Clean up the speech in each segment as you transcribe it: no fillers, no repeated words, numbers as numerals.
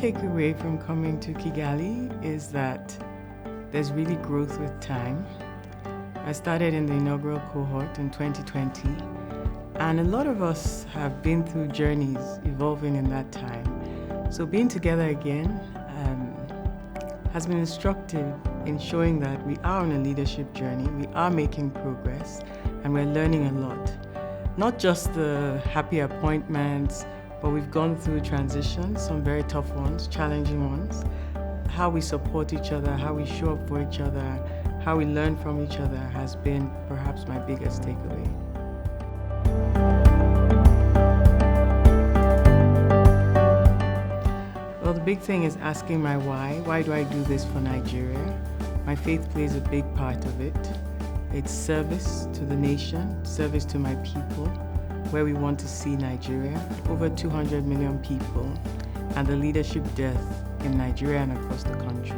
takeaway from coming to Kigali is that there's really growth with time. I started in the inaugural cohort in 2020, and a lot of us have been through journeys evolving in that time. So being together again has been instructive in showing that we are on a leadership journey, we are making progress, and we're learning a lot. Not just the happy appointments, but we've gone through transitions, some very tough ones, challenging ones. How we support each other, how we show up for each other, how we learn from each other has been perhaps my biggest takeaway. Well, the big thing is asking my why. Why do I do this for Nigeria? My faith plays a big part of it. It's service to the nation, service to my people, where we want to see Nigeria, over 200 million people, and the leadership depth in Nigeria and across the country.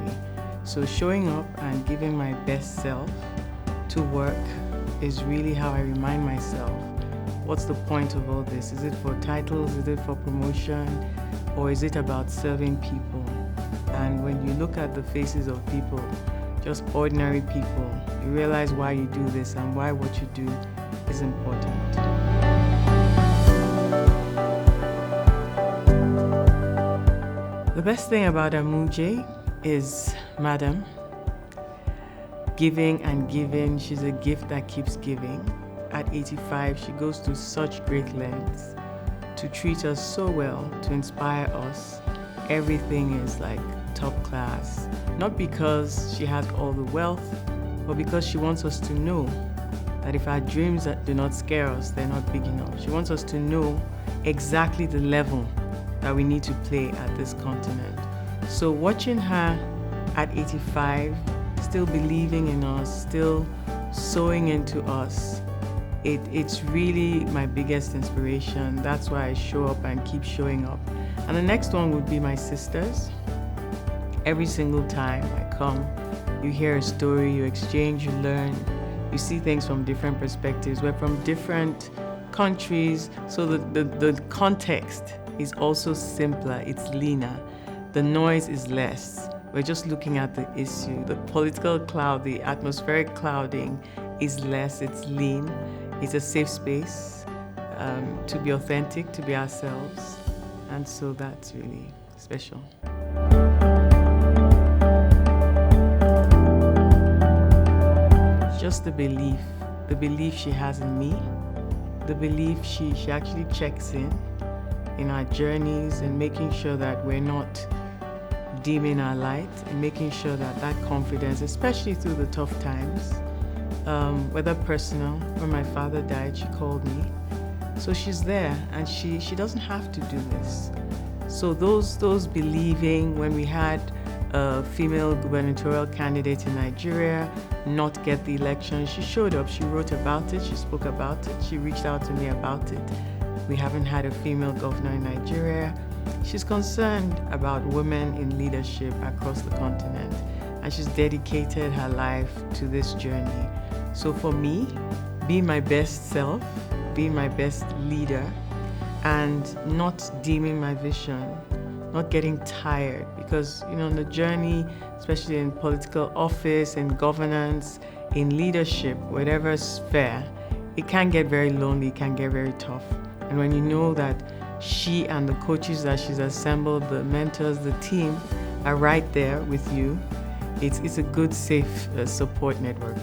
So showing up and giving my best self to work is really how I remind myself, what's the point of all this? Is it for titles? Is it for promotion? Or is it about serving people? And when you look at the faces of people, just ordinary people, you realize why you do this and why what you do is important. The best thing about Amujae is Madam. Giving and giving, she's a gift that keeps giving. At 85, she goes to such great lengths to treat us so well, to inspire us. Everything is like top class. Not because she has all the wealth, but because she wants us to know that if our dreams do not scare us, they're not big enough. She wants us to know exactly the level that we need to play at this continent. So watching her at 85, still believing in us, still sowing into us, it's really my biggest inspiration. That's why I show up and keep showing up. And the next one would be my sisters. Every single time I come, you hear a story, you exchange, you learn, you see things from different perspectives. We're from different countries, so the context is also simpler, it's leaner. The noise is less. We're just looking at the issue. The political cloud, the atmospheric clouding is less, it's lean. It's a safe space to be authentic, to be ourselves. And so that's really special. Just the belief she has in me, the belief she actually checks in our journeys and making sure that we're not dimming our light and making sure that confidence, especially through the tough times, whether personal, when my father died, she called me. So she's there and she doesn't have to do this. So those believing, when we had a female gubernatorial candidate in Nigeria not get the election, she showed up, she wrote about it, she spoke about it, she reached out to me about it. We haven't had a female governor in Nigeria. She's concerned about women in leadership across the continent, and she's dedicated her life to this journey. So for me, being my best self, being my best leader, and not dimming my vision, not getting tired, because on the journey, especially in political office, in governance, in leadership, whatever sphere, it can get very lonely, it can get very tough. And when you know that she and the coaches that she's assembled, the mentors, the team are right there with you, it's a good, safe support network.